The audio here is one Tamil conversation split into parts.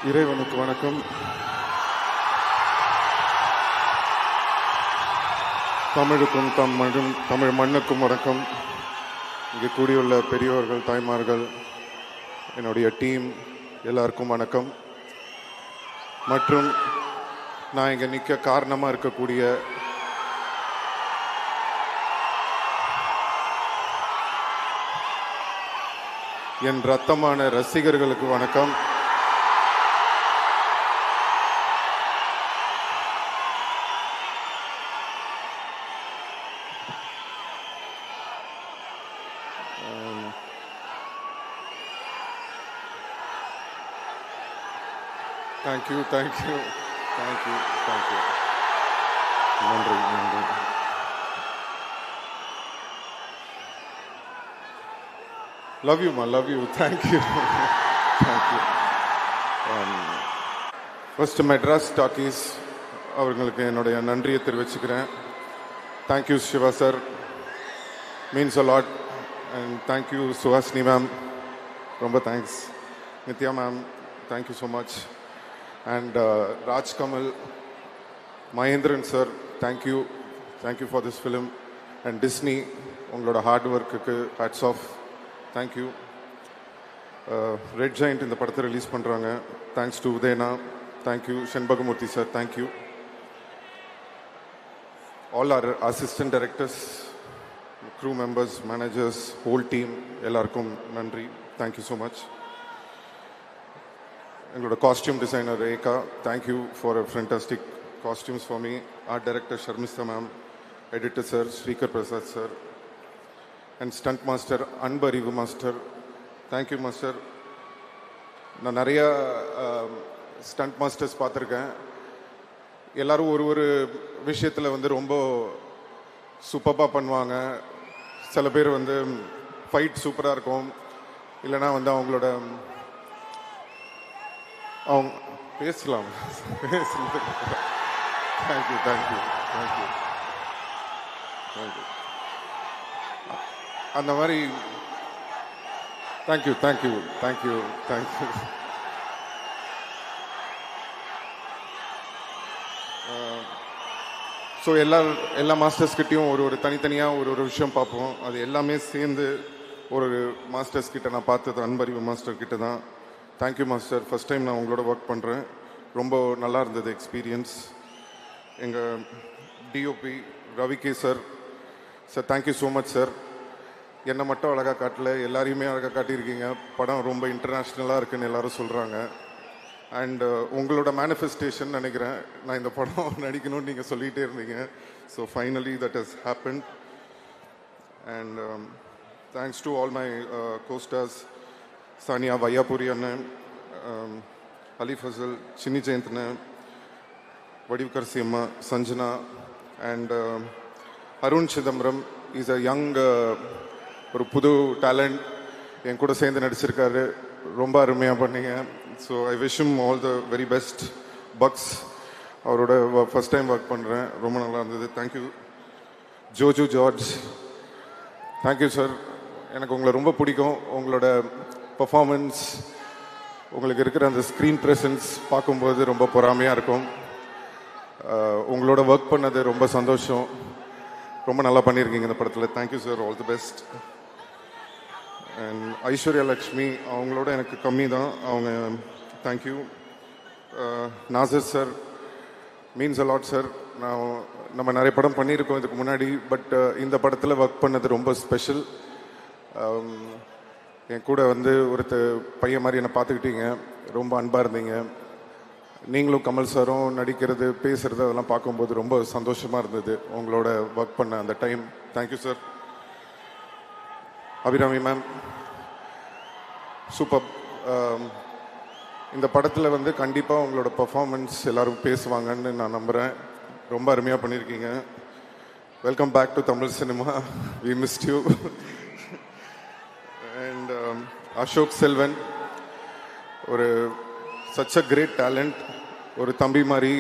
இறைவனுக்கு வணக்கம். தமிழுக்கும் தமிழ் மண்ணுக்கும் வணக்கம். இங்கே கூடியுள்ள பெரியோர்கள், தாய்மார்கள், என்னுடைய டீம் எல்லாருக்கும் வணக்கம். மற்றும் நான் இங்கே நிற்க காரணமாக இருக்கக்கூடிய என் ரத்தமான ரசிகர்களுக்கு வணக்கம். Thank you. நன்றி. Love you, ma. Love you. Thank you. First, Madras Talkies அவர்களுக்கு என்னுடைய நன்றியை தெரிவிச்சுக்கிறேன். Thank you, Shiva sir. Means a lot. And thank you, Suhasini ma'am. ரொம்ப thanks. Nithya ma'am, thank you so much. And Raj Kamal, Mahendran sir, thank you for this film. And Disney, உங்களோட ஹார்ட் ஒர்க்குக்கு hats off. Thank you. Red Giant இந்த படத்தை ரிலீஸ் பண்ணுறாங்க. Thanks to Udhayana. Thank you. Senbagamoorthy sir, thank you. All our assistant directors, crew members, managers, whole team எல்லாருக்கும் நன்றி. Thank you so much. எங்களோட costume designer Rekha, thank you for a fantastic costumes for me. Art director Sharmistha ma'am, editor sir Sreekar Prasad sir, and stunt master Anbariv master, thank you master. நான் நிறையா ஸ்டண்ட் மாஸ்டர்ஸ் பார்த்துருக்கேன். எல்லோரும் ஒரு விஷயத்தில் வந்து ரொம்ப சூப்பராக பண்ணுவாங்க. சில பேர் வந்து ஃபைட் சூப்பராக இருக்கும், இல்லைனா வந்து அவங்க பேசலாம். தேங்க்யூ. அந்த மாதிரி தேங்க்யூ. ஸோ எல்லா மாஸ்டர்ஸ்கிட்டையும் ஒரு தனித்தனியாக ஒரு விஷயம் பார்ப்போம். அது எல்லாமே சேர்ந்து ஒரு மாஸ்டர்ஸ் கிட்ட நான் பார்த்தது அன்பறிவு மாஸ்டர் கிட்ட தான். Thank you master. ஃபஸ்ட் டைம் நான் உங்களோட ஒர்க் பண்ணுறேன். ரொம்ப நல்லா இருந்தது எக்ஸ்பீரியன்ஸ். எங்கள் DOP Ravi K sir, thank you so much sir. என்னை மட்டும் அழகாக காட்டல, எல்லாரையுமே அழகாக காட்டியிருக்கீங்க. படம் ரொம்ப இன்டர்நேஷ்னலாக இருக்குன்னு எல்லாரும் சொல்கிறாங்க. அண்ட் உங்களோட மேனிஃபெஸ்டேஷன் நினைக்கிறேன், நான் இந்த படம் நடிக்கணும்னு நீங்கள் சொல்லிகிட்டே இருந்தீங்க. So finally that has happen. And thanks to all my co-stars, Sania Vaiyapuri அண்ணன், அலி ஃபசல், சின்னி ஜெயந்த்னு, வடிவுக்கரசி அம்மா, Sanjana, and Arun Chidambaram. Is a young, ஒரு புது டேலண்ட், என் கூட சேர்ந்து நடிச்சிருக்காரு. ரொம்ப அருமையாக பண்ணீங்க. So I wish him all the very best. பக்ஸ் அவரோட ஃபஸ்ட் டைம் ஒர்க் பண்ணுறேன், ரொம்ப நல்லா இருந்தது. Thank you. Joju George, thank you sir. எனக்கு உங்களை ரொம்ப பிடிக்கும். உங்களோட பர்ஃபார்மன்ஸ், உங்களுக்கு இருக்கிற அந்த ஸ்க்ரீன் ப்ரெசன்ஸ் பார்க்கும்போது ரொம்ப பொறாமையாக இருக்கும். உங்களோட ஒர்க் பண்ணது ரொம்ப சந்தோஷம். ரொம்ப நல்லா பண்ணியிருக்கீங்க இந்த படத்தில். Thank you sir. All the best. And Aishwarya Lakshmi, அவங்களோட எனக்கு கம்மி தான் அவங்க. Thank you. Nassar sir, means a lot sir. நம்ம நிறைய படம் பண்ணியிருக்கோம் இதுக்கு முன்னாடி, பட் இந்த படத்தில் ஒர்க் பண்ணது ரொம்ப ஸ்பெஷல். என் கூட வந்து பையன் மாதிரி என்னை பார்த்துக்கிட்டீங்க, ரொம்ப அன்பாக இருந்தீங்க. நீங்களும் கமல் சாரும் நடிக்கிறது, பேசுகிறது, அதெல்லாம் பார்க்கும்போது ரொம்ப சந்தோஷமாக இருந்தது உங்களோட ஒர்க் பண்ண அந்த time. Thank you sir. Abhirami ma'am, super. இந்த படத்தில் வந்து கண்டிப்பாக உங்களோட பர்ஃபார்மன்ஸ் எல்லோரும் பேசுவாங்கன்னு நான் நம்புகிறேன். ரொம்ப அருமையாக பண்ணியிருக்கீங்க. Welcome back to Tamil cinema. We missed you. And Ashok Selvan, ஒரு சச் அ கிரேட் டேலண்ட், ஒரு தம்பி மாதிரி.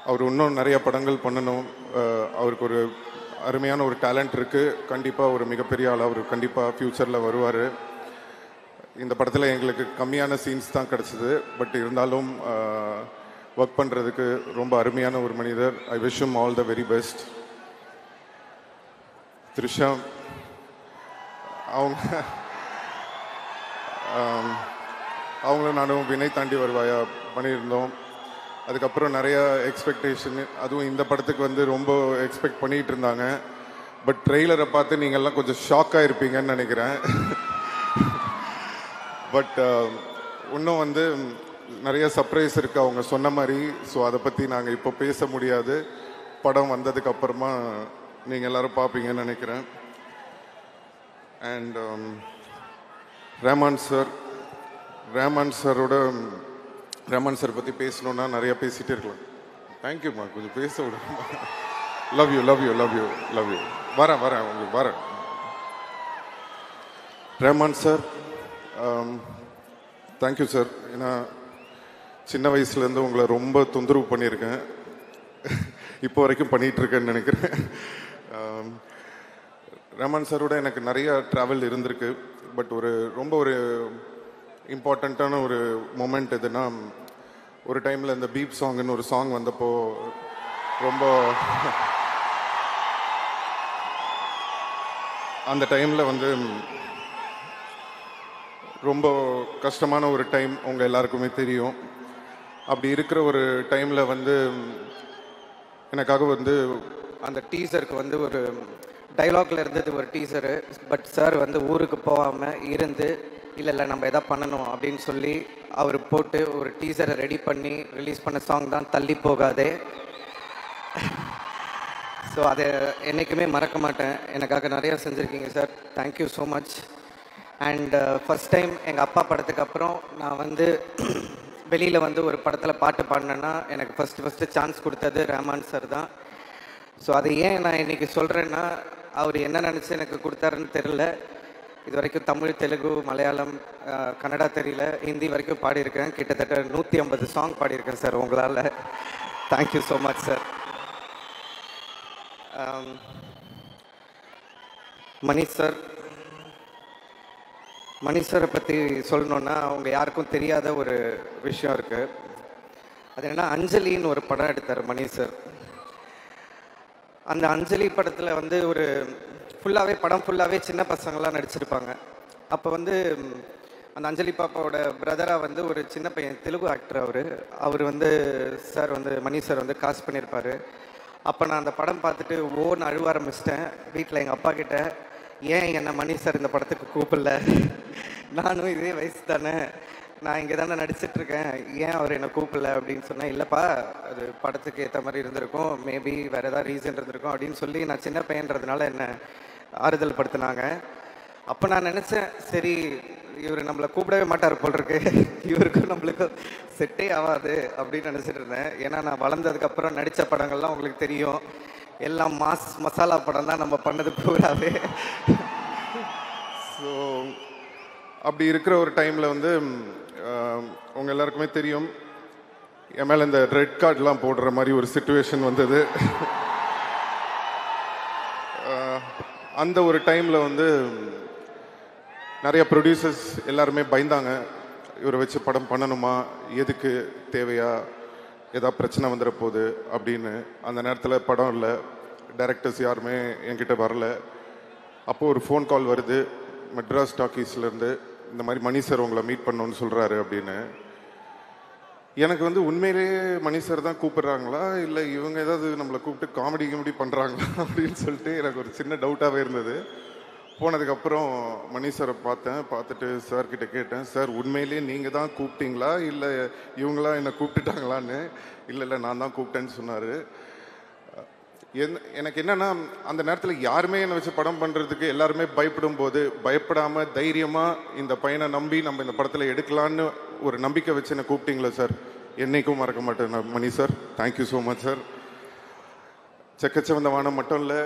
அவர் இன்னும் நிறைய படங்கள் பண்ணணும். அவருக்கு ஒரு அருமையான ஒரு டேலண்ட் இருக்குது. கண்டிப்பாக ஒரு மிகப்பெரிய ஆள். அவர் கண்டிப்பாக ஃப்யூச்சரில் வருவார். இந்த படத்தில் எங்களுக்கு கம்மியான சீன்ஸ் தான் கிடச்சிது. பட் இருந்தாலும் ஒர்க் பண்ணுறதுக்கு ரொம்ப அருமையான ஒரு மனிதர். ஐ wish him all the very best. Trisha அவங்க அவங்களும் நானும் வினை தாண்டி வருவாயா பண்ணியிருந்தோம். அதுக்கப்புறம் நிறையா எக்ஸ்பெக்டேஷன், அதுவும் இந்த படத்துக்கு வந்து ரொம்ப எக்ஸ்பெக்ட் பண்ணிகிட்டு இருந்தாங்க. பட் ட்ரெய்லரை பார்த்து நீங்கள்லாம் கொஞ்சம் ஷாக்காக இருப்பீங்கன்னு நினைக்கிறேன். பட் இன்னும் வந்து நிறைய சர்ப்ரைஸ் இருக்குது அவங்க சொன்ன மாதிரி. ஸோ அதை பற்றி நாங்கள் இப்போ பேச முடியாது. படம் வந்ததுக்கு அப்புறமா நீங்கள் எல்லோரும் பார்ப்பீங்கன்னு நினைக்கிறேன். அண்ட் ரஹ்மான் சார் பற்றி பேசணுன்னா நிறையா பேசிகிட்டே இருக்கலாம். தேங்க்யூம்மா, கொஞ்சம் பேச விட. Love you. வரேன் உங்களுக்கு வரேன். Rahman sir, thank you sir. ஏன்னா சின்ன வயசுலேருந்து உங்களை ரொம்ப தொந்தரவு பண்ணியிருக்கேன், இப்போ வரைக்கும் பண்ணிகிட்ருக்கேன்னு நினைக்கிறேன். ரஹ்மான் சாரோட எனக்கு நிறையா ட்ராவல் இருந்திருக்கு. பட் ரொம்ப ஒரு இம்பார்ட்டண்ட்டான ஒரு மொமெண்ட் எதுனா, ஒரு டைமில் இந்த பீப் சாங்குன்னு ஒரு சாங் வந்தப்போ ரொம்ப அந்த டைமில் வந்து ரொம்ப கஷ்டமான ஒரு டைம் உங்கள் எல்லாருக்குமே தெரியும். அப்படி இருக்கிற ஒரு டைமில் வந்து எனக்காக வந்து அந்த டீசருக்கு வந்து ஒரு டைலாக்ல இருந்தது ஒரு டீசரு. பட் சார் வந்து ஊருக்கு போகாமல் இருந்து இல்லை நம்ம எதா பண்ணணும் அப்படின்னு சொல்லி அவர் போட்டு ஒரு டீசரை ரெடி பண்ணி ரிலீஸ் பண்ண சாங் தான் தள்ளி போகாதே. ஸோ அதை என்றைக்குமே மறக்க மாட்டேன். எனக்காக நிறையா செஞ்சுருக்கீங்க sir, thank you so much. And first time எங்கள் அப்பா படத்துக்கு அப்புறம் நான் வந்து வெளியில் வந்து ஒரு படத்தில் பாட்டு பாடினேன்னா எனக்கு ஃபஸ்ட்டு சான்ஸ் கொடுத்தது ரஹ்மான் சார் தான். ஸோ அதை ஏன் நான் இன்றைக்கி சொல்கிறேன்னா, அவர் என்ன நினச்சி எனக்கு கொடுத்தாருன்னு தெரில. இது வரைக்கும் தமிழ், தெலுங்கு, மலையாளம், கன்னடா தெரியல, ஹிந்தி வரைக்கும் பாடியிருக்கேன். கிட்டத்தட்ட 150 சாங் பாடியிருக்கேன் சார் உங்களால். Thank you so much sir. Mani சாரை பற்றி சொல்லணுன்னா, அவங்க யாருக்கும் தெரியாத ஒரு விஷயம் இருக்குது. அது என்னென்னா, அஞ்சலின்னு ஒரு படம் எடுத்தார் மணி சார். அந்த அஞ்சலி படத்தில் வந்து ஒரு படம் ஃபுல்லாகவே சின்ன பசங்களாம் நடிச்சிருப்பாங்க. அப்போ வந்து அந்த அஞ்சலி பாப்பாவோட பிரதராக வந்து ஒரு சின்ன பையன், தெலுங்கு ஆக்டர் அவர் வந்து சார் வந்து மணி சார் வந்து காஸ்ட் பண்ணியிருப்பார். அப்போ நான் அந்த படம் பார்த்துட்டு ஓன்னு அழுவ ஆரம்பிச்சிட்டேன். வீட்டில் எங்கள் அப்பா கிட்ட, ஏன் என்னை மணி சார் இந்த படத்துக்கு கூப்பிடல, நானும் இதே வயசு தானே, நான் இங்கே தானே நடிச்சிட்ருக்கேன், ஏன் அவர் என்னை கூப்பிடல அப்படின்னு சொன்னேன். இல்லைப்பா, அது படத்துக்கு ஏற்ற மாதிரி இருந்திருக்கும், மேபி வேறு ஏதாவது ரீசன் இருந்திருக்கும் அப்படின்னு சொல்லி நான் சின்ன பையன்றதுனால என்னை ஆறுதல் படுத்தினாங்க. அப்போ நான் நினச்சேன், சரி இவர் நம்மளை கூப்பிடவே மாட்டார் போல் இருக்கு, இவருக்கும் நம்மளுக்கும் செட்டே ஆகாது அப்படின்னு நினச்சிட்டு இருந்தேன். ஏன்னா நான் வளர்ந்ததுக்கப்புறம் நடித்த படங்கள்லாம் உங்களுக்கு தெரியும், எல்லாம் மசாலா படம் தான் நம்ம பண்ணது பூராவே. ஸோ அப்படி இருக்கிற ஒரு டைமில் வந்து உங்கள் எல்லாருக்குமே தெரியும், என் மேலே இந்த ரெட் கார்டெலாம் போடுற மாதிரி ஒரு சிச்சுவேஷன் வந்தது. அந்த ஒரு டைமில் வந்து நிறைய ப்ரொடியூசர்ஸ் எல்லாருமே பயந்தாங்க, இவரை வச்சு படம் பண்ணணுமா, எதுக்கு, தேவையா, ஏதாவது பிரச்சனை வந்துட போகுது அப்படின்னு. அந்த நேரத்தில் படம் இல்லை, டைரக்டர்ஸ் யாருமே என்கிட்ட வரல. அப்போது ஒரு ஃபோன் கால் வருது மெட்ராஸ் டாக்கீஸ்லேருந்து, இந்த மாதிரி மணி சார் உங்களை மீட் பண்ணணுன்னு சொல்கிறாரு அப்படின்னு. எனக்கு வந்து உண்மையிலேயே மணி சார் தான் கூப்பிட்றாங்களா, இல்லை இவங்க ஏதாவது நம்மளை கூப்பிட்டு காமெடி பண்ணுறாங்களா அப்படின்னு சொல்லிட்டு எனக்கு ஒரு சின்ன டவுட்டாகவே இருந்தது. போனதுக்கப்புறம் மணி சாரை பார்த்துட்டு சார்கிட்ட கேட்டேன், சார் உண்மையிலேயே நீங்கள் தான் கூப்பிட்டீங்களா, இல்லை இவங்களாம் என்னை கூப்பிட்டுட்டாங்களான்னு. இல்லை நான் தான் கூப்பிட்டேன்னு சொன்னார். எனக்கு என்னென்னா, அந்த நேரத்தில் யாருமே என்னை வச்சு படம் பண்ணுறதுக்கு எல்லாருமே பயப்படும் போது, பயப்படாமல் தைரியமாக இந்த பையனை நம்பி நம்ம இந்த படத்தில் எடுக்கலான்னு ஒரு நம்பிக்கை வச்சு என்னை கூப்பிட்டீங்களே சார், என்றைக்கும் மறக்க மாட்டேன் நான் Mani sir. Thank you so much sir. Chekkachivantha Vaanam மட்டும் இல்லை,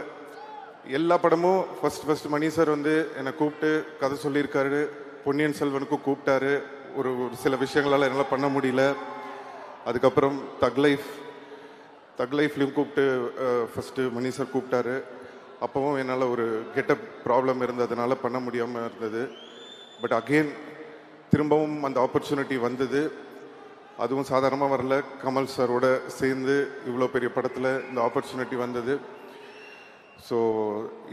எல்லா படமும் ஃபஸ்ட் மணி சார் வந்து என்னை கூப்பிட்டு கதை சொல்லியிருக்காரு. பொன்னியின் செல்வனுக்கும் கூப்பிட்டாரு, ஒரு சில விஷயங்களால் என்னால் பண்ண முடியல. அதுக்கப்புறம் தக் லைஃப்லையும் கூப்பிட்டு ஃபஸ்ட்டு மணி சார் கூப்பிட்டாரு. அப்போவும் என்னால் ஒரு கெட்டப் ப்ராப்ளம் இருந்ததுனால பண்ண முடியாமல் இருந்தது. பட் அகெயின் திரும்பவும் அந்த ஆப்பர்ச்சுனிட்டி வந்தது. அதுவும் சாதாரணமாக வரல. கமல் சாரோட சேர்ந்து இவ்வளோ பெரிய படத்தில் இந்த ஆப்பர்ச்சுனிட்டி வந்தது. ஸோ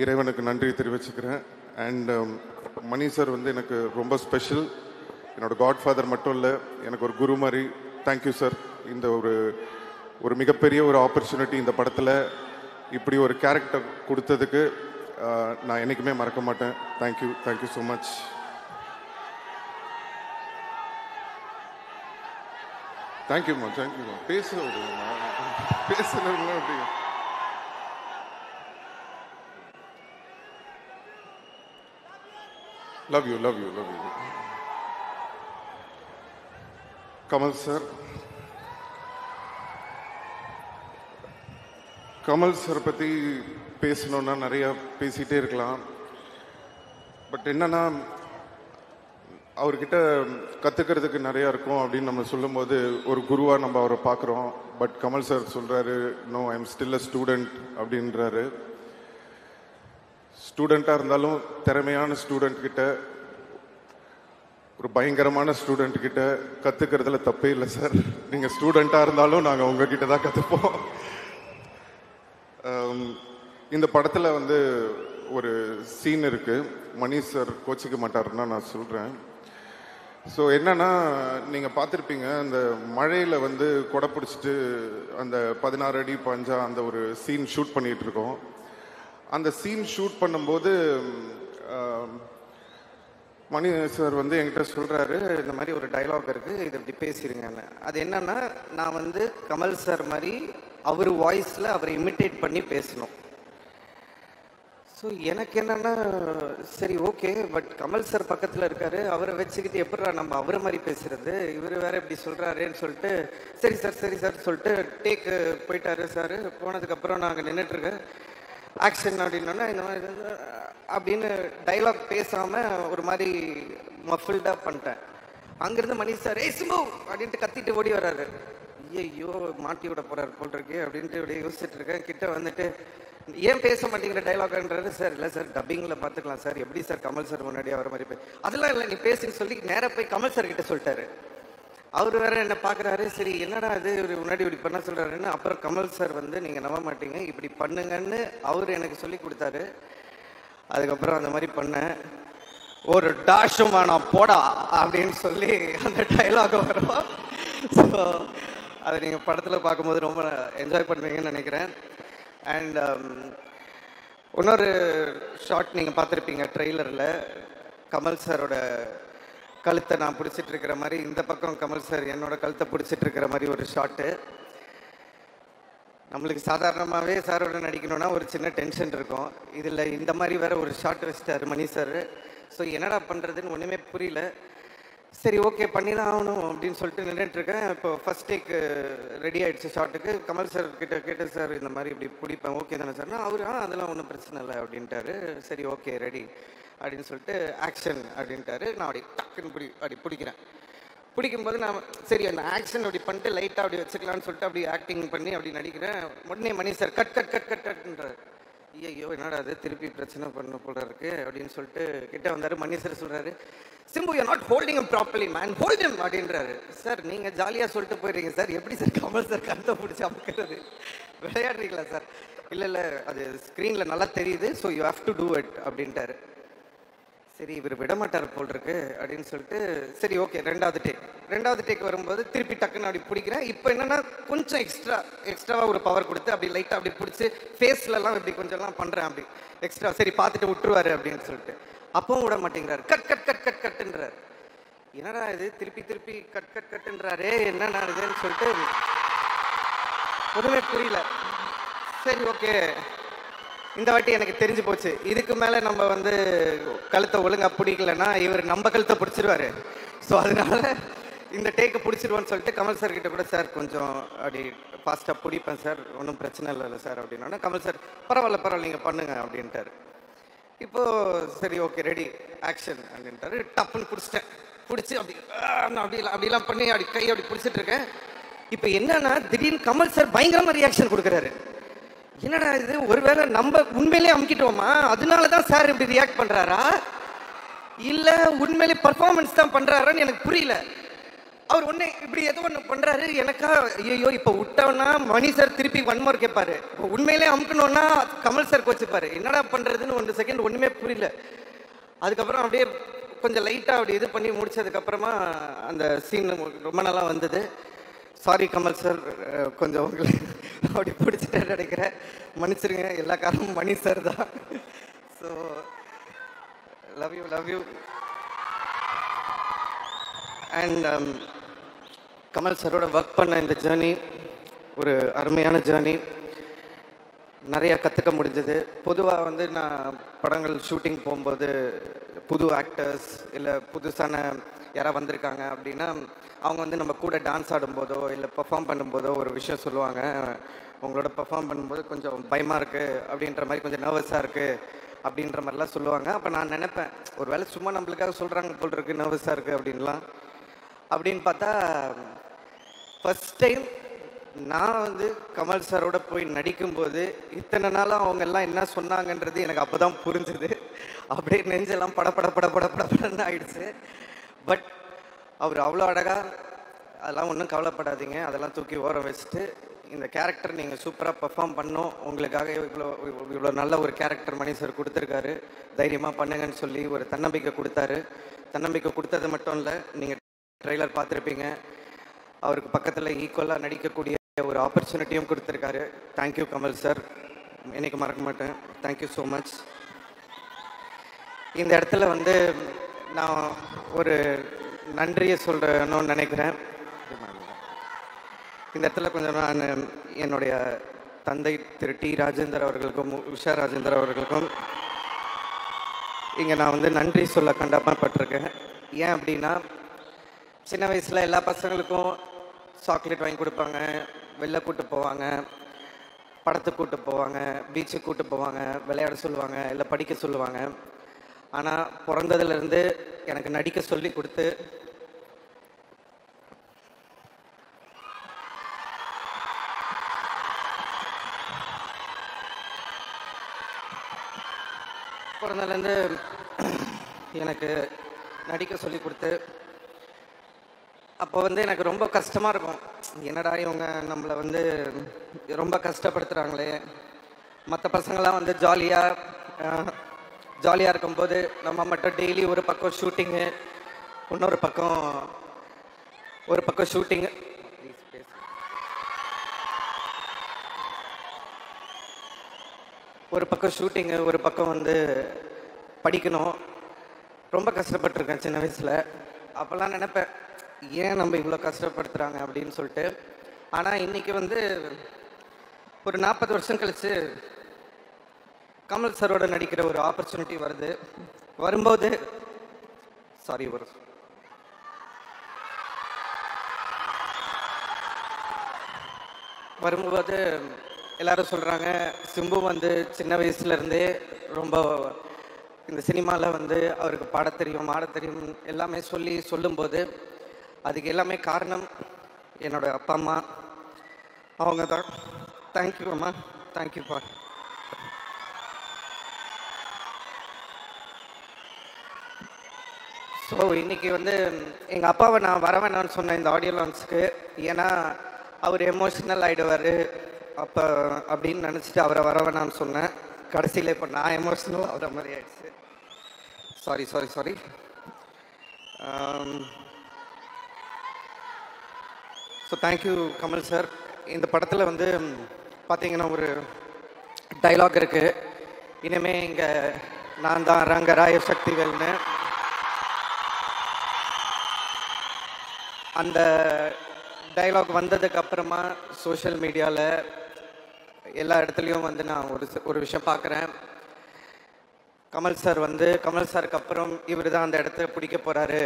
இறைவனுக்கு நன்றி தெரிவிச்சுக்கிறேன். அண்ட் மணி சார் வந்து எனக்கு ரொம்ப ஸ்பெஷல். என்னோடய காட்ஃபாதர் மட்டும் இல்லை, எனக்கு ஒரு குரு மாதிரி. Thank you sir. இந்த ஒரு மிகப்பெரிய ஒரு ஆப்பர்ச்சுனிட்டி இந்த படத்தில் இப்படி ஒரு கேரக்டர் கொடுத்ததுக்கு நான் என்றைக்குமே மறக்க மாட்டேன். Thank you so much. தேங்க்யூம்மா. பேசுகிறேன் அப்படி. Love you. கமல் சார் பற்றி பேசணுன்னா நிறைய பேசிகிட்டே இருக்கலாம். பட் என்னன்னா, அவர்கிட்ட கற்றுக்கிறதுக்கு நிறையா இருக்கும் அப்படின்னு நம்ம சொல்லும்போது ஒரு குருவாக நம்ம அவரை பார்க்குறோம். பட் கமல் சார் சொல்கிறாரு, no, I am still a student அப்படின்றாரு. ஸ்டூடெண்ட்டாக இருந்தாலும் திறமையான ஸ்டூடெண்ட் கிட்ட, ஒரு பயங்கரமான ஸ்டூடெண்ட் கிட்ட கற்றுக்கிறதுல தப்பே இல்லை சார். நீங்கள் ஸ்டூடெண்ட்டாக இருந்தாலும் நாங்கள் உங்ககிட்ட தான் கற்றுப்போம். இந்த படத்தில் வந்து ஒரு சீன் இருக்குது. மணி சார் கோச்சிக்க மாட்டாருன்னா நான் சொல்கிறேன். ஸோ என்னன்னா, நீங்கள் பார்த்துருப்பீங்க, அந்த மழையில் வந்து கொடை பிடிச்சிட்டு அந்த 16 அடி பாஞ்சா அந்த ஒரு சீன் ஷூட் பண்ணிகிட்டு இருக்கோம். அந்த சீன் ஷூட் பண்ணும்போது மணி சார் வந்து என்கிட்ட சொல்கிறாரு, இந்த மாதிரி ஒரு டைலாக் இருக்குது, இது இப்படி பேசிடுங்கன்னு. அது என்னன்னா, நான் வந்து கமல் சார் மாதிரி அவர் வாய்ஸில் அவரை இமிட்டேட் பண்ணி பேசணும். ஸோ எனக்கு என்னென்னா, சரி ஓகே, பட் கமல் சார் பக்கத்தில் இருக்காரு, அவரை வச்சுக்கிட்டு எப்படா நம்ம அவரை மாதிரி பேசுறது, இவர் வேற இப்படி சொல்கிறாருன்னு சொல்லிட்டு சரி சார் சொல்லிட்டு டேக்கு போயிட்டாரு சார். போனதுக்கப்புறம் நாங்கள் நின்றுட்டுருக்கேன். ஆக்ஷன் அப்படின்னா இந்த மாதிரி அப்படின்னு டைலாக் பேசாமல் ஒரு மாதிரி மஃபில்டாக பண்ணிட்டேன். அங்கேருந்து மணி சார் ஏய் சிம்பு அப்படின்ட்டு கத்திட்டு ஓடி வர்றாரு. ஐயோ மாட்டி விட போகிறாரு போல் இருக்கு அப்படின்ட்டு இப்படி யோசிச்சுட்டு இருக்கேன். கிட்ட வந்துட்டு ஏன் பேச மாட்டேங்கிற டைலாக்ன்றது. சார் இல்லை சார், டப்பிங்கில் பார்த்துக்கலாம் சார். எப்படி சார் கமல் சார் முன்னாடி வர மாதிரி அதெல்லாம் இல்லை, நீ பேசுன்னு சொல்லி நேராக போய் கமல் சார் கிட்ட சொல்லிட்டாரு. அவர் வேற என்ன பார்க்குறாரு, சரி என்னடா இது இவர் முன்னாடி இப்படி பண்ண சொல்கிறாருன்னு. அப்புறம் கமல் சார் வந்து நீங்கள் நம்ப மாட்டீங்க, இப்படி பண்ணுங்கன்னு அவர் எனக்கு சொல்லி கொடுத்தாரு. அதுக்கப்புறம் அந்த மாதிரி பண்ணேன். ஒரு டாஷுமா நான் போடா அப்படின்னு சொல்லி அந்த டைலாக் வரும். ஸோ அதை நீங்கள் படத்தில் பார்க்கும்போது ரொம்ப என்ஜாய் பண்ணுவீங்கன்னு நினைக்கிறேன். அண்ட் இன்னொரு ஷார்ட் நீங்கள் பார்த்துருப்பீங்க ட்ரெய்லரில், கமல் சாரோட கழுத்தை நான் பிடிச்சிட்டு இருக்கிற மாதிரி, இந்த பக்கம் கமல் சார் என்னோட கழுத்தை பிடிச்சிட்டு இருக்கிற மாதிரி ஒரு ஷாட்டு. நம்மளுக்கு சாதாரணமாகவே சாரோட நடிக்கணும்னா ஒரு சின்ன டென்ஷன் இருக்கும். இதில் இந்த மாதிரி வேற ஒரு ஷாட் வச்சிட்டாரு மணி சார். ஸோ என்னடா பண்ணுறதுன்னு ஒன்றுமே புரியல. சரி ஓகே பண்ணி தான் ஆகணும் அப்படின்னு சொல்லிட்டு நின்றுட்டுருக்கேன். இப்போ ஃபர்ஸ்ட் டேக் ரெடி ஆகிடுச்சு ஷாட்டுக்கு. கமல் சார் கிட்ட கேட்டேன், சார் இந்த மாதிரி இப்படி பிடிப்பேன் ஓகே தானே சார்னா அவர் அதெல்லாம் ஒன்றும் பிரச்சனை இல்லை அப்படின்ட்டாரு. சரி ஓகே ரெடி அப்படின்னு சொல்லிட்டு ஆக்ஷன் அப்படின்ட்டாரு. நான் அப்படி டக்குன்னு அப்படி பிடிக்கிறேன். பிடிக்கும்போது நான் சரி அந்த ஆக்ஷன் அப்படி பண்ணிட்டு லைட்டாக அப்படி வச்சுக்கலான்னு சொல்லிட்டு அப்படி ஆக்டிங் பண்ணி அப்படி நடிக்கிறேன். உடனே மணி சார் கட்ன்றார். ஐயோ என்னடா அது திருப்பி பிரச்சனை பண்ண போல இருக்கு அப்படின்னு சொல்லிட்டு கிட்ட வந்தார். மணி சார் சொல்கிறாரு, Simbu you not holding him properly man, hold him அப்படின்றாரு. சார் நீங்கள் ஜாலியாக சொல்லிட்டு போயிடுறீங்க சார், எப்படி சார் கமல் சார் கருத்தை பிடிச்சி அமுக்கிறது, விளையாடுறீங்களா சார்? இல்லை அது ஸ்க்ரீனில் நல்லா தெரியுது, so you have to do it அப்படின்ட்டாரு. சரி இவர் விட மாட்டார் போல் இருக்கு அப்படின்னு சொல்லிட்டு சரி ஓகே ரெண்டாவது டேக் வரும்போது திருப்பி டக்குன்னு அப்படி பிடிக்கிறேன். இப்போ என்னன்னா கொஞ்சம் எக்ஸ்ட்ராவாக ஒரு பவர் கொடுத்து அப்படி லைட்டாக அப்படி பிடிச்சி ஃபேஸ்லலாம் இப்படி கொஞ்சம்லாம் பண்ணுறேன் அப்படி எக்ஸ்ட்ரா. சரி பார்த்துட்டு விட்டுருவாரு அப்படின்னு சொல்லிட்டு அப்பவும் விட மாட்டேங்கிறாரு. கட்டுன்றாரு. என்னடா இது திருப்பி கட்டுன்றாரே என்னடா இதுன்னு சொல்லிட்டு ஒன்றுமே புரியல. சரி ஓகே இந்த வாட்டி எனக்கு தெரிஞ்சு போச்சு, இதுக்கு மேலே நம்ம வந்து கழுத்தை ஒழுங்காக பிடிக்கலன்னா இவர் நம்ம கழுத்தை பிடிச்சிருவாரு. ஸோ அதனால இந்த டேக்கை பிடிச்சிருவான்னு சொல்லிட்டு கமல் சார் கிட்ட கூட சார் கொஞ்சம் அப்படி ஃபாஸ்ட்டாக பிடிப்பேன் சார், ஒன்றும் பிரச்சனை இல்லை சார் அப்படின்னா கமல் சார் பரவாயில்ல நீங்கள் பண்ணுங்க அப்படின்ட்டாரு. இப்போது சரி ஓகே ரெடி ஆக்ஷன் அப்படின்ட்டாரு. டப்புன்னு பிடிச்சி அப்படிலாம் பண்ணி அப்படி கை அப்படி பிடிச்சிட்டு இருக்கேன். இப்போ என்னன்னா திடீர்னு கமல் சார் பயங்கரமாக ரியாக்ஷன் கொடுக்குறாரு. என்னடா இது ஒருவேளை நம்ம உண்மையிலே அமுக்கிட்டோமா, அதனால தான் சார் இப்படி ரியாக்ட் பண்ணுறாரா இல்லை உண்மையிலே பர்ஃபார்மன்ஸ் தான் பண்ணுறாருன்னு எனக்கு புரியல. அவர் ஒன்று இப்படி ஏதோ ஒன்று பண்ணுறாரு. எனக்கா ஐயோ இப்போ விட்டோன்னா மணி சார் திருப்பி ஒன்மோர் கேட்பாரு. இப்போ உண்மையிலே அமுக்கணுன்னா கமல் சார் கோச்சிப்பாரு. என்னடா பண்ணுறதுன்னு 1 செகண்ட் ஒன்றுமே புரியல. அதுக்கப்புறம் அப்படியே கொஞ்சம் லைட்டாக அப்படி இது பண்ணி முடிச்சதுக்கப்புறமா அந்த சீன் ரொம்ப நல்லா வந்தது. சாரி கமல் சார், கொஞ்சம் உங்களை அப்படி பிடிச்சிட்டே நினைக்கிறேன், மன்னிச்சிருங்க. எல்லா காரணமும் மணி சார் தான். So love you. And Kamal சாரோட ஒர்க் பண்ண இந்த ஜேர்னி ஒரு அருமையான ஜேர்னி. நிறையா கற்றுக்க முடிஞ்சது. பொதுவாக வந்து நான் படங்கள் ஷூட்டிங் போகும்போது புது ஆக்டர்ஸ் இல்லை புதுசான யாராவது வந்திருக்காங்க அப்படின்னா அவங்க வந்து நம்ம கூட டான்ஸ் ஆடும்போதோ இல்லை பெர்ஃபார்ம் பண்ணும்போதோ ஒரு விஷயம் சொல்லுவாங்க. உங்களோட பெர்ஃபார்ம் பண்ணும்போது கொஞ்சம் பயமாக இருக்குது அப்படின்ற மாதிரி, கொஞ்சம் நர்வஸாக இருக்குது அப்படின்ற மாதிரிலாம் சொல்லுவாங்க. அப்போ நான் நினைப்பேன், ஒரு வேளை சும்மா நம்மளுக்காக சொல்கிறாங்க போல் இருக்குது நர்வஸாக இருக்குது அப்படின்லாம். அப்படின்னு பார்த்தா ஃபஸ்ட் டைம் நான் வந்து கமல் சாரோட போய் நடிக்கும்போது இத்தனை நாளாக அவங்க எல்லாம் என்ன சொன்னாங்கன்றது எனக்கு அப்போ தான் புரிஞ்சுது. அப்படியே நெஞ்செல்லாம் படப்படன்னு ஆயிடுச்சு. பட் அவர் அவ்வளோ அழகாக, அதெல்லாம் ஒன்றும் கவலைப்படாதீங்க, அதெல்லாம் தூக்கி ஓரம் வச்சுட்டு இந்த கேரக்டர் நீங்கள் சூப்பராக பெர்ஃபார்ம் பண்ணோம், உங்களுக்காக இவ்வளோ நல்ல ஒரு கேரக்டர் மணி சார் கொடுத்துருக்காரு, தைரியமாக பண்ணுங்கன்னு சொல்லி ஒரு தன்னம்பிக்கை கொடுத்தாரு. தன்னம்பிக்கை கொடுத்தது மட்டும் இல்லை, நீங்கள் ட்ரெய்லர் பார்த்துருப்பீங்க, அவருக்கு பக்கத்தில் ஈக்குவலாக நடிக்கக்கூடிய ஒரு ஆப்பர்ச்சுனிட்டியும் கொடுத்துருக்காரு. தேங்க்யூ கமல் சார், என்னைக்கு மறக்க மாட்டேன். Thank you so much. இந்த இடத்துல வந்து நான் ஒரு நன்றியை சொல்லணும்னு நினைக்கிறேன். இந்த இடத்துல கொஞ்சம் நான் என்னுடைய தந்தை திரு டி ராஜேந்தர் அவர்களுக்கும் உஷா ராஜேந்தர் அவர்களுக்கும் இங்கே நான் வந்து நன்றி சொல்ல கடமைப்பட்டிருக்கேன். ஏன் அப்படின்னா, சின்ன வயசில் எல்லா பசங்களுக்கும் சாக்லேட் வாங்கி கொடுப்பாங்க, வெளில கூட்டு போவாங்க, படத்துக்கு கூட்டு போவாங்க, பீச்சுக்கு கூட்டு போவாங்க, விளையாட சொல்லுவாங்க, இல்லை படிக்க சொல்லுவாங்க. ஆனால் பிறந்ததுலேருந்து எனக்கு நடிக்க சொல்லி கொடுத்து பிறந்ததுலேருந்து எனக்கு நடிக்க சொல்லி கொடுத்து அப்போ வந்து எனக்கு ரொம்ப கஷ்டமாக இருக்கும். என்னடா இவங்க நம்மளை வந்து ரொம்ப கஷ்டப்படுத்துகிறாங்களே. மற்ற பசங்களாம் வந்து ஜாலியாக இருக்கும்போது நம்ம மட்டும் டெய்லி ஒரு பக்கம் ஷூட்டிங்கு, இன்னொரு பக்கம் ஷூட்டிங்கு, ஒரு பக்கம் வந்து படிக்கணும். ரொம்ப கஷ்டப்பட்டுருக்கேன் சின்ன வயசில். அப்போல்லாம் நினைப்பேன், ஏன் நம்ம இவ்வளோ கஷ்டப்படுத்துகிறாங்க அப்படின்னு சொல்லிட்டு. ஆனால் இன்றைக்கி வந்து ஒரு 40 வருஷம் கழித்து கமல் சாரோட நடிக்கிற ஒரு ஆப்பர்ச்சுனிட்டி வரும்போது எல்லாரும் சொல்கிறாங்க, சிம்பு வந்து சின்ன வயசுலேருந்தே ரொம்ப இந்த சினிமாவில் வந்து அவருக்கு பாடத் தெரியும், ஆடத் தெரியும் எல்லாமே சொல்லும்போது அதுக்கு எல்லாமே காரணம் என்னோட அப்பா அம்மா, அவங்க தான். தேங்க்யூ அம்மா, தேங்க்யூப்பா. ஸோ இன்றைக்கி வந்து எங்கள் அப்பாவை நான் வர வேணான்னு சொன்னேன் இந்த ஆடியோ லான்ச்சுக்கு. ஏன்னா அவர் எமோஷ்னல் ஆகிடுவார் அப்போ அப்படின்னு நினச்சிட்டு அவரை வர வேணான்னு சொன்னேன். கடைசியில் இப்போ நான் எமோஷ்னல் ஆகிற மாதிரி ஆயிடுச்சு. Sorry. So thank you Kamal sir. இந்த படத்தில் வந்து பார்த்தீங்கன்னா ஒரு டைலாக் இருக்குது, இனிமேல் இங்கே நான் தான் ரங்கராய சக்திவேல்னு. அந்த டைலாக் வந்ததுக்கு அப்புறமா சோஷியல் மீடியாவில் எல்லா இடத்துலையும் வந்து நான் ஒரு விஷயம் பார்க்குறேன். கமல் சாருக்கு அப்புறம் இவர் தான் அந்த இடத்த பிடிக்க போகிறாரு,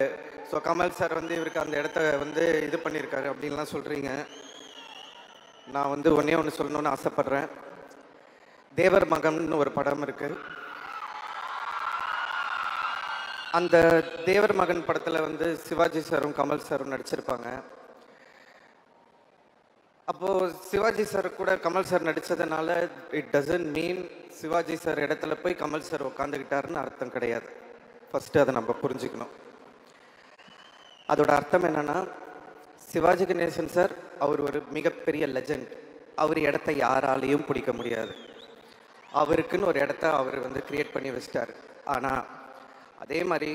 ஸோ கமல் சார் வந்து இவருக்கு அந்த இடத்த வந்து இது பண்ணியிருக்காரு அப்படின்லாம் சொல்கிறீங்க. நான் வந்து ஒன்று சொல்லணும்னு ஆசைப்பட்றேன். தேவர் மகன் ஒரு படம் இருக்குது. அந்த தேவர் மகன் படத்தில் வந்து சிவாஜி சாரும் கமல் சாரும் நடிச்சிருப்பாங்க. அப்போது சிவாஜி சார் கூட கமல் சார் நடித்ததுனால it doesn't mean Sivaji sir இடத்துல போய் கமல் சார் உட்காந்துக்கிட்டாருன்னு அர்த்தம் கிடையாது. ஃபஸ்ட்டு அதை நம்ம புரிஞ்சுக்கணும். அதோட அர்த்தம் என்னென்னா, சிவாஜி கணேசன் சார் அவர் ஒரு மிகப்பெரிய லெஜண்ட். அவர் இடத்த யாராலையும் பிடிக்க முடியாது. அவருக்குன்னு ஒரு இடத்த அவர் வந்து கிரியேட் பண்ணி வச்சிட்டார். ஆனால் அதே மாதிரி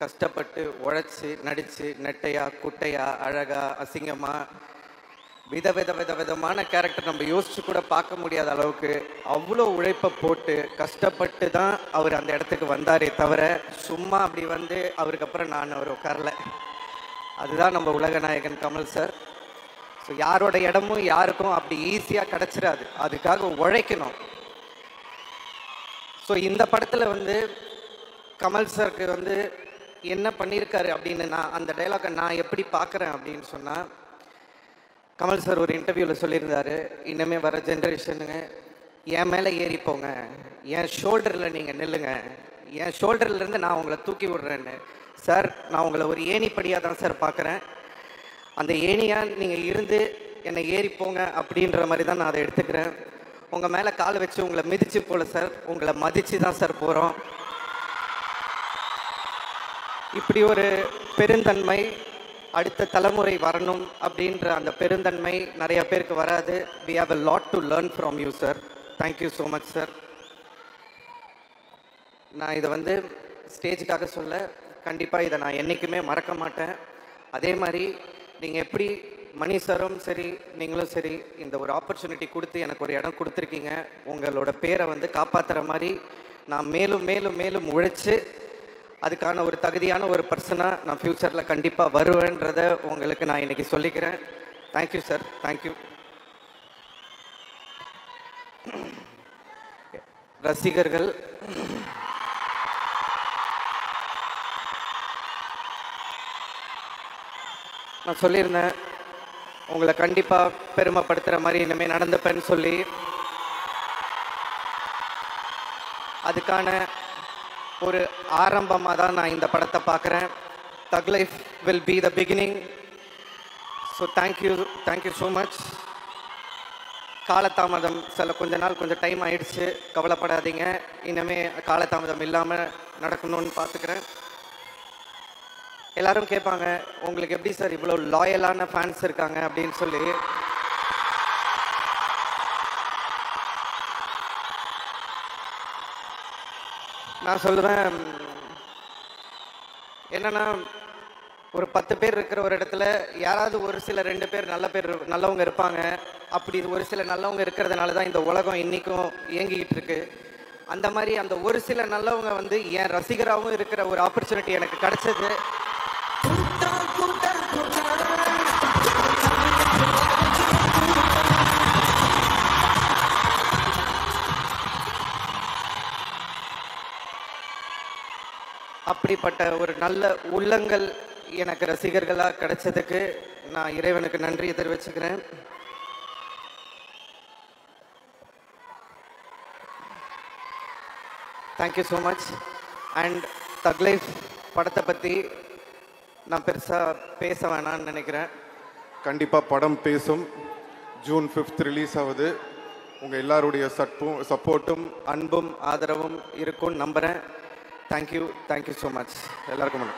கஷ்டப்பட்டு உழைச்சி நடித்து நெட்டையா குட்டையா அழகா அசிங்கமாக விதமான கேரக்டர் நம்ம யோசிச்சு கூட பார்க்க முடியாத அளவுக்கு அவ்வளோ உழைப்பை போட்டு கஷ்டப்பட்டு தான் அவர் அந்த இடத்துக்கு வந்தாரே தவிர சும்மா அப்படி வந்து அவருக்கு அப்புறம் நான் அவர் உட்காரல. அதுதான் நம்ம உலக நாயகன் கமல் சார். ஸோ யாரோட இடமும் யாருக்கும் அப்படி ஈஸியாக கிடச்சிடாது, அதுக்காக உழைக்கணும். ஸோ இந்த படத்தில் வந்து கமல் சாருக்கு வந்து என்ன பண்ணியிருக்காரு அப்படின்னு நான் அந்த டைலாக்கை நான் எப்படி பார்க்குறேன் அப்படின்னு சொன்னால், கமல் சார் ஒரு இன்டர்வியூவில் சொல்லியிருந்தாரு, இன்னுமே வர ஜென்ரேஷனுங்க என் மேலே ஏறிப்போங்க, என் ஷோல்டரில் நீங்கள் நில்லுங்க, என் ஷோல்டர்லேருந்து நான் உங்களை தூக்கி விடுறேன்னு. சார் நான் உங்களை ஒரு ஏணிப்படியாக தான் சார் பார்க்குறேன். அந்த ஏணியாக நீங்கள் இருந்து என்னை ஏறிப்போங்க அப்படின்ற மாதிரி தான் நான் அதை எடுத்துக்கிறேன். உங்கள் மேலே கால் வச்சு உங்களை மிதிச்சு போல சார், உங்களை மதித்து தான் சார் போகிறோம். இப்படி ஒரு பெருந்தன்மை அடுத்த தலைமுறை வரணும் அப்படின்ற அந்த பெருந்தன்மை நிறைய பேருக்கு வராது. we have a lot to learn from you sir. thank you so much sir. நான் இதை வந்து ஸ்டேஜுக்காக சொல்ல, கண்டிப்பாக இதை நான் என்றைக்குமே மறக்க மாட்டேன். அதே மாதிரி நீங்கள் எப்படி மணி சாரும் சரி நீங்களும் சரி இந்த ஒரு ஆப்பர்ச்சுனிட்டி கொடுத்து எனக்கு ஒரு இடம் கொடுத்துருக்கீங்க. உங்களோட பேரை வந்து காப்பாற்றுற மாதிரி நான் மேலும் மேலும் மேலும் உழைச்சி அதுக்கான ஒரு தகுதியான ஒரு பர்சனாக நான் ஃப்யூச்சரில் கண்டிப்பாக வருவேன்றதை உங்களுக்கு நான் இன்றைக்கி சொல்லிக்கிறேன். Thank you sir, thank you. ரசிகர்கள், நான் சொல்லியிருந்தேன் உங்களை கண்டிப்பாக பெருமைப்படுத்துகிற மாதிரி இனிமேல் நடந்துப்பேன்னு சொல்லி, அதுக்கான ஒரு ஆரம்பமாக தான் நான் இந்த படத்தை பார்க்குறேன். தக் life will be the beginning. So thank you so much. காலதாமதம் கொஞ்ச நாள் கொஞ்சம் டைம் ஆயிடுச்சு, கவலைப்படாதீங்க. இனிமே காலதாமதம் இல்லாமல் நடக்கணும்னு பார்த்துக்கிறேன். எல்லாரும் கேட்பாங்க, உங்களுக்கு எப்படி சார் இவ்வளோ லாயலான ஃபேன்ஸ் இருக்காங்க அப்படின்னு சொல்லி. நான் சொல்லுவேன், என்னன்னா ஒரு 10 பேர் இருக்கிற ஒரு இடத்துல யாராவது ஒரு சில 2 பேர் நல்லவங்க இருப்பாங்க. அப்படி ஒரு சில நல்லவங்க இருக்கிறதுனால தான் இந்த உலகம் இன்றைக்கும் இயங்கிக்கிட்டு இருக்கு. அந்த மாதிரி அந்த ஒரு சில நல்லவங்க வந்து என் ரசிகராகவும் இருக்கிற ஒரு ஆப்பர்ச்சுனிட்டி எனக்கு கிடைச்சது. அப்படிப்பட்ட ஒரு நல்ல உள்ளங்கள் எனக்கு ரசிகர்களாக கிடைச்சதுக்கு நான் இறைவனுக்கு நன்றியை தெரிவிச்சுக்கிறேன். Thank you so much. அண்ட் தக் லைஃப் படத்தை பற்றி நான் பெருசாக பேச வேணான்னு நினைக்கிறேன். கண்டிப்பாக படம் பேசும். ஜூன் 5 ரிலீஸ் ஆகுது. உங்கள் எல்லாருடைய சப்போர்ட்டும் அன்பும் ஆதரவும் இருக்கும்னு நம்புகிறேன். தேங்க்யூ ஸோ மச் எல்லாருக்கும்.